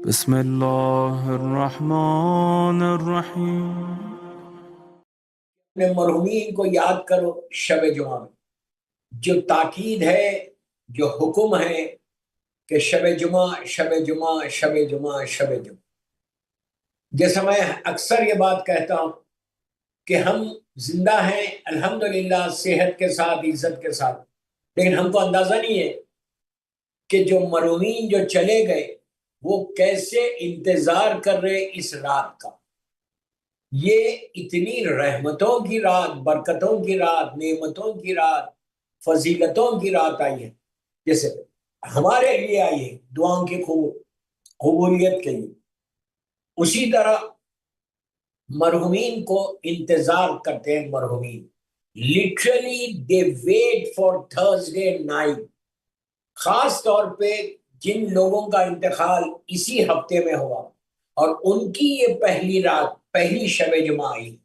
بسم اللہ الرحمن الرحیم۔ اپنے مرحومین کو یاد کرو شب جمعہ میں، جو تاکید ہے، جو حکم ہے کہ شب جمعہ شب جمعہ شب جمعہ شب جمعہ۔ جیسا میں اکثر یہ بات کہتا ہوں کہ ہم زندہ ہیں الحمدللہ، صحت کے ساتھ، عزت کے ساتھ، لیکن ہم کو اندازہ نہیں ہے کہ جو مرحومین جو چلے گئے وہ کیسے انتظار کر رہے اس رات کا۔ یہ اتنی رحمتوں کی رات، برکتوں کی رات، نعمتوں کی رات، فضیلتوں کی رات آئی ہے، جیسے ہمارے لیے آئی ہے دعاؤں کی قبولیت کے لیے، اسی طرح مرحومین کو انتظار کرتے ہیں مرحومین۔ literally they wait for Thursday night۔ خاص طور پہ جن لوگوں کا انتقال اسی ہفتے میں ہوا اور ان کی یہ پہلی رات، پہلی شب جمعہ آئی،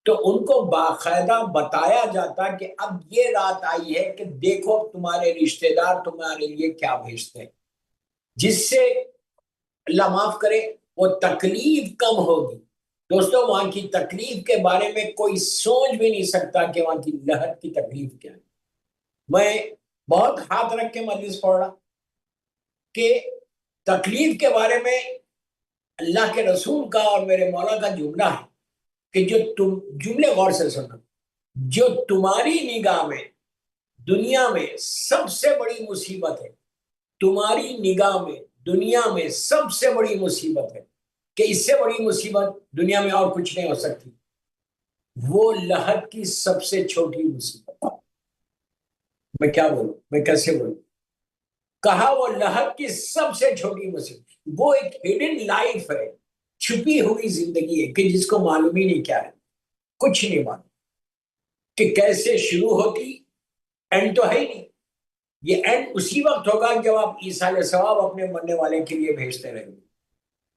تو ان کو باقاعدہ بتایا جاتا کہ اب یہ رات آئی ہے کہ دیکھو تمہارے رشتہ دار تمہارے لیے کیا بھیجتے ہیں، جس سے اللہ معاف کرے وہ تکلیف کم ہوگی۔ دوستو، وہاں کی تکلیف کے بارے میں کوئی سوچ بھی نہیں سکتا کہ وہاں کی لہر کی تکلیف کیا ہے۔ میں بہت ہاتھ رکھ کے مجلس پڑھ رہا کہ تکلیف کے بارے میں اللہ کے رسول کا اور میرے مولا کا جملہ ہے کہ جو تم جملے غور سے سنو، جو تمہاری نگاہ میں دنیا میں سب سے بڑی مصیبت ہے، تمہاری نگاہ میں دنیا میں سب سے بڑی مصیبت ہے کہ اس سے بڑی مصیبت دنیا میں اور کچھ نہیں ہو سکتی، وہ لہر کی سب سے چھوٹی مصیبت۔ میں کیا بولوں، میں کیسے بولوں؟ کہا وہ لہر کی سب سے چھوٹی مصیبت، وہ ایک ہڈن لائف ہے، چھپی ہوئی زندگی ہے کہ جس کو معلوم ہی نہیں کیا ہے، کچھ نہیں معلوم کہ کیسے شروع ہوتی، اینڈ تو ہے ہی نہیں۔ یہ اینڈ اسی وقت ہوگا جب آپ ایصال ثواب اپنے مرنے والے کے لیے بھیجتے رہیں گے۔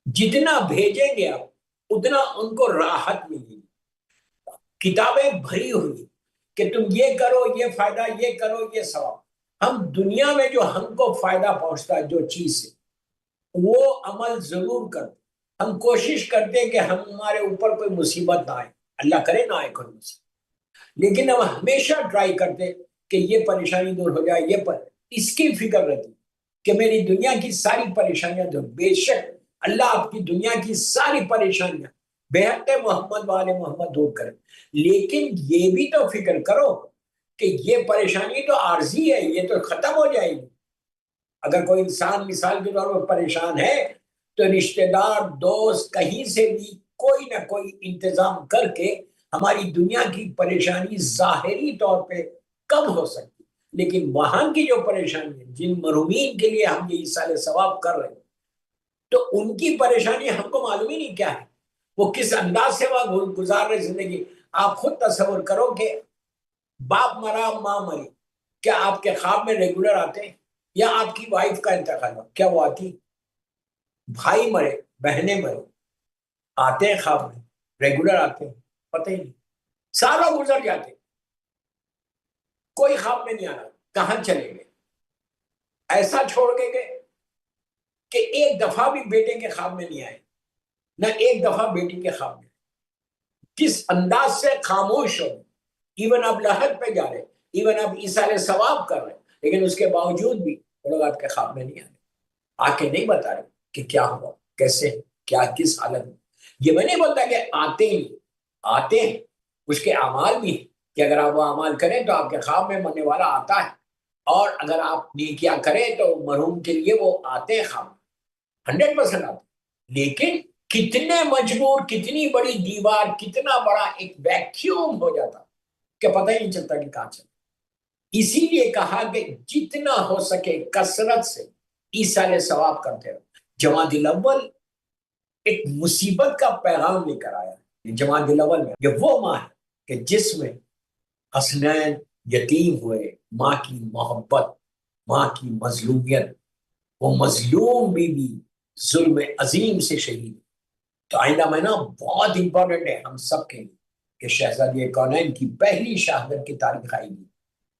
جتنا بھیجیں گے آپ اتنا ان کو راحت ملے گی، کتابیں بھری ہوئی کہ تم یہ کرو، یہ فائدہ، یہ کرو، یہ ثواب۔ ہم دنیا میں جو ہم کو فائدہ پہنچتا ہے جو چیز سے، وہ عمل ضرور کرتے، ہم کوشش کرتے کہ ہمارے اوپر کوئی مصیبت نہ آئے، اللہ کرے نہ آئے کوئی مصیبت، لیکن ہم ہمیشہ ٹرائی کرتے کہ یہ پریشانی دور ہو جائے، اس کی فکر رہتی کہ میری دنیا کی ساری پریشانیاں دور۔ بے شک اللہ آپ کی دنیا کی ساری پریشانیاں بے حق محمد والے محمد دور کرے، لیکن یہ بھی تو فکر کرو کہ یہ پریشانی تو عارضی ہے، یہ تو ختم ہو جائے گی۔ اگر کوئی انسان مثال کے طور پر پریشان ہے تو رشتہ دار، دوست، کہیں سے بھی کوئی نہ کوئی انتظام کر کے ہماری دنیا کی پریشانی ظاہری طور پہ کم ہو سکتی، لیکن وہاں کی جو پریشانی ہے، جن مرحومین کے لیے ہم یہ ایصال ثواب کر رہے ہیں، تو ان کی پریشانی ہم کو معلوم ہی نہیں کیا ہے، وہ کس انداز سے وہ گزار رہے زندگی۔ آپ خود تصور کرو کہ باپ مرا، ماں مری، کیا آپ کے خواب میں ریگولر آتے ہیں؟ یا آپ کی وائف کا انتقال ہو، کیا وہ آتی؟ بھائی مرے، بہنیں مرے، آتے ہیں خواب میں، ریگولر آتے ہیں؟ پتہ ہی نہیں، سالوں گزر جاتے، کوئی خواب میں نہیں آ رہا، کہاں چلے گئے؟ ایسا چھوڑ کے گئے کہ ایک دفعہ بھی بیٹے کے خواب میں نہیں آئے، نہ ایک دفعہ بیٹی کے خواب میں۔ کس انداز سے خاموش ہو، ایون آپ لہر پہ جا رہے، ایون آپ ایصال ثواب کر رہے، لیکن اس کے باوجود بھی وہ لوگ آپ کے خواب میں نہیں آ رہے، آ کے نہیں بتا رہے کہ کیا ہوا، کیسے، کیا، کس حالت میں۔ یہ میں نہیں بولتا کہ آتے ہی، آتے ہیں، اس کے اعمال بھی ہیں کہ اگر آپ وہ اعمال کریں تو آپ کے خواب میں مرنے والا آتا ہے، اور اگر آپ نیکیاں کریں تو مرحوم کے لیے وہ آتے ہیں خواب میں، 100% آتے ہیں، لیکن کتنے مجبور، کتنی بڑی دیوار، کتنا بڑا ایک ویکیوم ہو جاتا کہ پتہ ہی نہیں چلتا کہ کہاں چلتا۔ اسی لیے کہا کہ جتنا ہو سکے کثرت سے ایصال ثواب کرتے رہو۔ جمادی الاول ایک مصیبت کا پیغام لے کر آیا ہے۔ جمادی الاول میں یہ وہ ماہ ہے کہ جس میں حسنین یتیم ہوئے، ماں کی محبت، ماں کی مظلومیت، وہ مظلوم بی بی ظلم عظیم سے شہید۔ تو آئندہ مہینہ بہت امپورٹنٹ ہے ہم سب کے لیے کہ شہزادی کونین کی پہلی شہادت کی تاریخ آئے گی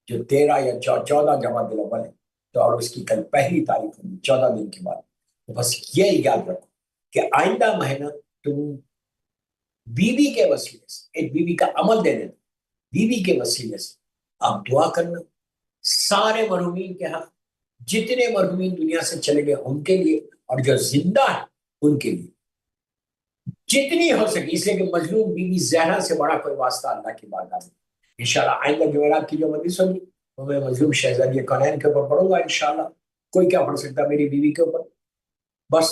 جو 13 یا 14 جمادی الاول ہے، تو اور اس کی کل پہلی تاریخ ہوگی 14 دن کے بعد۔ تو بس یہ یاد رکھو کہ آئندہ مہینہ تم بیوی کے وسیلے سے ایک بیوی کا عمل دینے دو، بیوی کے وسیلے سے آپ دعا کرنا سارے مرحومین کے حق، جتنے مرحومین دنیا سے چلے گئے ان کے لیے، اور جو زندہ ہے ان کے لیے جتنی ہو سکے، اس لیے کہ مظلوم بیوی زہرا سے بڑا کوئی واسطہ اللہ کی بارگاہ میں۔ انشاءاللہ آئندہ جمعرات کی جو مجلس ہوگی وہ میں مظلوم شہزادی کونین کے اوپر پڑھوں گا انشاءاللہ۔ کوئی کیا پڑھ سکتا میری بیوی کے اوپر؟ بس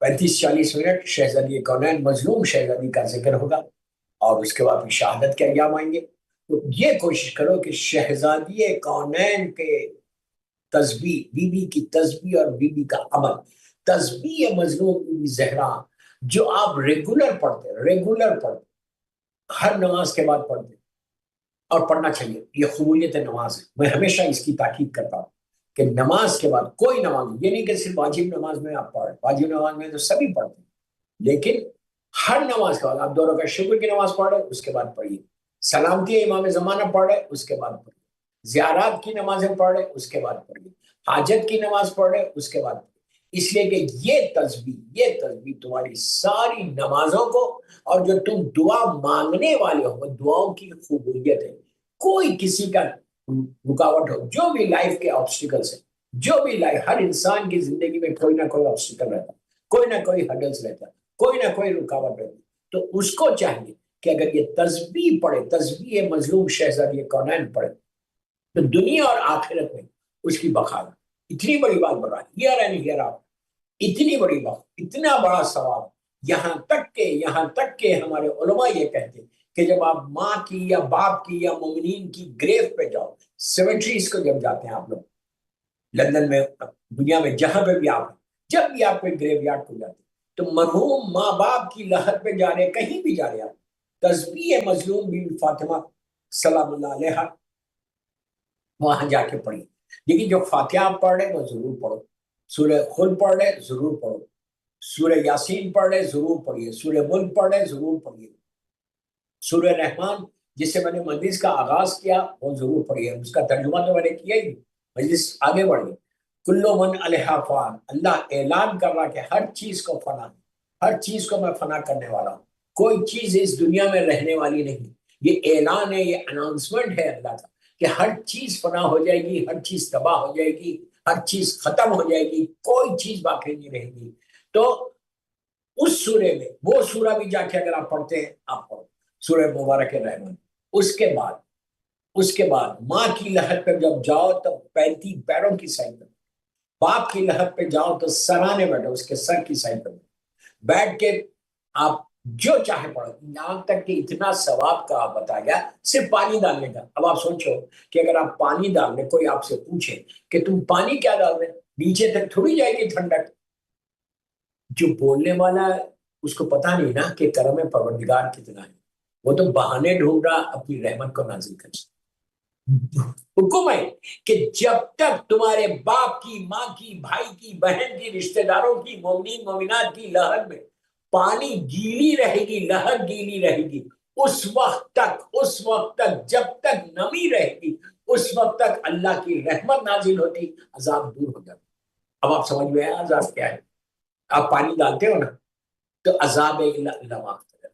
35-40 منٹ شہزادی کونین مظلوم شہزادی کا ذکر ہوگا، اور اس کے بعد بھی شہادت کے ایام آئیں گے۔ تو یہ کوشش کرو کہ شہزادی کونین کے تسبیح، بی بی کی تسبیح اور بی بی کا عمل، تسبیح مظلوم بی بی زہرا جو آپ ریگولر پڑھتے ہر نماز کے بعد پڑھتے اور پڑھنا چاہیے، یہ قبولیت نماز ہے۔ میں ہمیشہ اس کی تاکید کرتا ہوں کہ نماز کے بعد کوئی نماز، یہ نہیں کہ صرف واجب نماز میں آپ پڑھیں، واجب نماز میں تو سبھی پڑھتے ہیں، لیکن ہر نماز کے بعد آپ 2 رکعت شکر کی نماز پڑھ رہے اس کے بعد پڑھیے، سلامتی امام زمانہ پڑھ رہے اس کے بعد پڑھیے، زیارات کی نمازیں پڑھ رہے اس کے بعد پڑھیے، حاجت کی نماز پڑھ رہے اس کے بعد پڑھیے، اس لیے کہ یہ تسبیح تمہاری ساری نمازوں کو، اور جو تم دعا مانگنے والے ہو دعاؤں کی قبولیت ہے۔ کوئی کسی کا رکاوٹ ہو، جو بھی لائف کے آبسٹیکلز ہیں، جو بھی لائف، ہر انسان کی زندگی میں کوئی نہ کوئی آبسٹیکل رہتا، کوئی نہ کوئی ہڈلز رہتا، کوئی نہ کوئی رکاوٹ رہتی، تو اس کو چاہیے کہ اگر یہ تسبیح پڑھے، تسبیح مظلوم شہزادی کونین پڑھے، تو دنیا اور آخرت میں اس کی بخار، اتنی بڑی بات بڑھ رہا ہے، ہیئر اینڈ ہیئر آؤٹ، اتنی بڑی بات، اتنا بڑا ثواب، یہاں تک کہ ہمارے علماء یہ کہتے ہیں کہ جب آپ ماں کی یا باپ کی یا مومنین کی گریو پہ جاؤ، سیمیٹریز کو جب جاتے ہیں آپ لوگ لندن میں، دنیا میں جہاں پہ بھی آپ، جب بھی آپ کوئی گریو یارڈ کو جاتے ہیں تو مرحوم ماں باپ کی لحد پہ جا رہے، کہیں بھی جا رہے آپ، تسبیح مظلوم بی بی فاطمہ سلام اللہ علیہا وہاں جا کے پڑھی، لیکن جو فاتحہ آپ پڑھ رہے وہ ضرور پڑھو، سورہ خلد پڑھ رہے ضرور پڑھو، سورہ یاسین پڑھ رہے ضرور پڑھیے، سورہ ملک پڑھ رہے ضرور پڑھیے، سورہ رحمان جس سے میں نے مجلس کا آغاز کیا وہ ضرور پڑھیے، اس کا ترجمہ تو میں نے کیا ہی، مجلس آگے بڑھی۔ کلو من علیہا فان، اللہ اعلان کر رہا کہ ہر چیز کو فنا، ہر چیز کو میں فنا کرنے والا ہوں، کوئی چیز اس دنیا میں رہنے والی نہیں، یہ اعلان ہے، یہ اناؤنسمنٹ ہے اللہ کا کہ ہر چیز فنا ہو جائے گی، ہر چیز تباہ ہو جائے گی، ہر چیز ختم ہو جائے گی، کوئی چیز باقی نہیں رہے گی۔ تو اس سورے میں، وہ سورہ بھی جا کے اگر آپ پڑھتے ہیں آپ پڑھو سورہ مبارک رحمان، اس کے بعد ماں کی لحد پہ جب جاؤ تو 35 پیروں کی سائڈ پہ، باپ کی لحد پہ جاؤ تو سرانے بیٹھو، اس کے سر کی سائڈ پہ بیٹھ کے آپ جو چاہے پڑھو، یہاں تک کہ اتنا ثواب کا آپ بتایا گیا صرف پانی ڈالنے کا۔ اب آپ سوچو کہ اگر آپ پانی ڈال رہے، کوئی آپ سے پوچھے کہ تم پانی کیا ڈال رہے، نیچے تک تھوڑی جائے گی ٹھنڈک، جو بولنے والا ہے اس کو پتا نہیں نا کہ کرم پروردگار کتنا ہے، وہ تو بہانے ڈھونڈ رہا اپنی رحمت کو نازل کر۔ حکم ہے کہ جب تک تمہارے باپ کی، ماں کی، بھائی کی، بہن کی، رشتہ داروں کی، مومنین مومنات کی لہر میں پانی گیلی رہے گی، لہر گیلی رہے گی، اس وقت تک جب تک نمی رہے گی، اس وقت تک اللہ کی رحمت نازل ہوتی، عذاب دور ہو جاتا۔ اب آپ سمجھ میں آیا عذاب کیا ہے؟ آپ پانی ڈالتے ہو نا تو عذاب اللہ معاف کرے،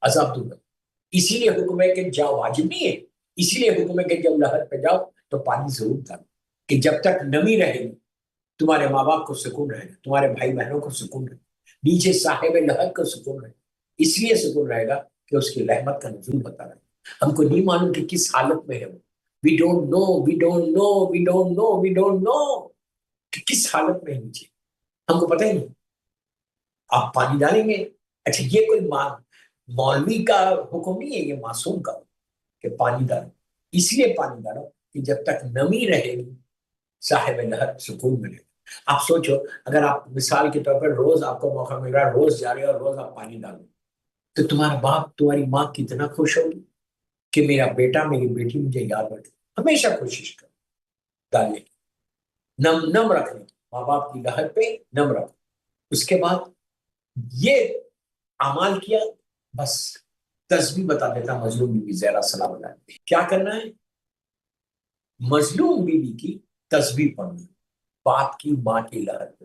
عذاب دور ہے۔ اسی لیے حکم ہے کہ جاؤ، واجب نہیں ہے، اسی لیے حکم ہے کہ جب لہر پہ جاؤ تو پانی ضرور ڈالو، کہ جب تک نمی رہے گی تمہارے ماں باپ کو سکون رہے گا، تمہارے بھائی بہنوں کو سکون رہے گا، نیچے صاحب لہر کو سکون رہے گا، اس لیے سکون رہے گا کہ اس کی رحمت کا نزول ہوتا رہے گا۔ ہم کو نہیں معلوم کہ کس حالت میں ہے وہ، وی ڈونٹ نو کہ کس حالت میں ہے نیچے، ہم کو پتہ ہی نہیں۔ آپ پانی ڈالیں گے، اچھا یہ کوئی مولوی کا حکم نہیں ہے، یہ معصوم کا کہ پانی ڈالو، اس لیے پانی ڈالو کہ جب تک نمی رہے گی صاحب لہر سکون ملے گا۔ آپ سوچو اگر آپ مثال کے طور پر روز آپ کو موقع مل رہا ہے، روز جا رہے اور روز آپ پانی ڈالو، تو تمہارا باپ، تمہاری ماں کتنا خوش ہوگی کہ میرا بیٹا، میری بیٹی مجھے یاد رکھے۔ ہمیشہ کوشش کرو ڈالنے کی، نم رکھنے کی، ماں باپ کی لہر پہ نم رکھو۔ اس کے بعد یہ اعمال کیا، بس تسبیح بتا دیتا مظلوم بی بی زہرا سلام اللہ علیہ کیا کرنا ہے۔ مظلوم بی بی کی تسبیح پڑھنا، باپ کی، ماں کی لہر پہ،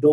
2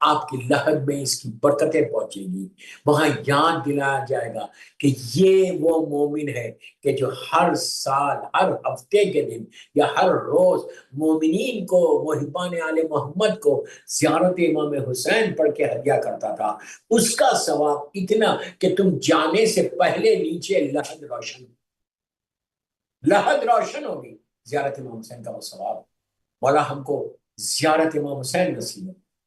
آپ کی لحد میں اس کی برکتیں پہنچے گی. وہاں یاد دلایا جائے گا کہ یہ وہ مومن ہے کہ جو ہر سال، ہر ہفتے کے دن یا ہر روز مومنین کو، محبان آل محمد کو زیارت امام حسین پڑھ کے ہدیہ کرتا تھا. اس کا ثواب اتنا کہ تم جانے سے پہلے نیچے لحد روشن ہوگی. زیارت امام حسین کا وہ ثواب. مولا ہم کو زیارت امام حسین نصیب ہے.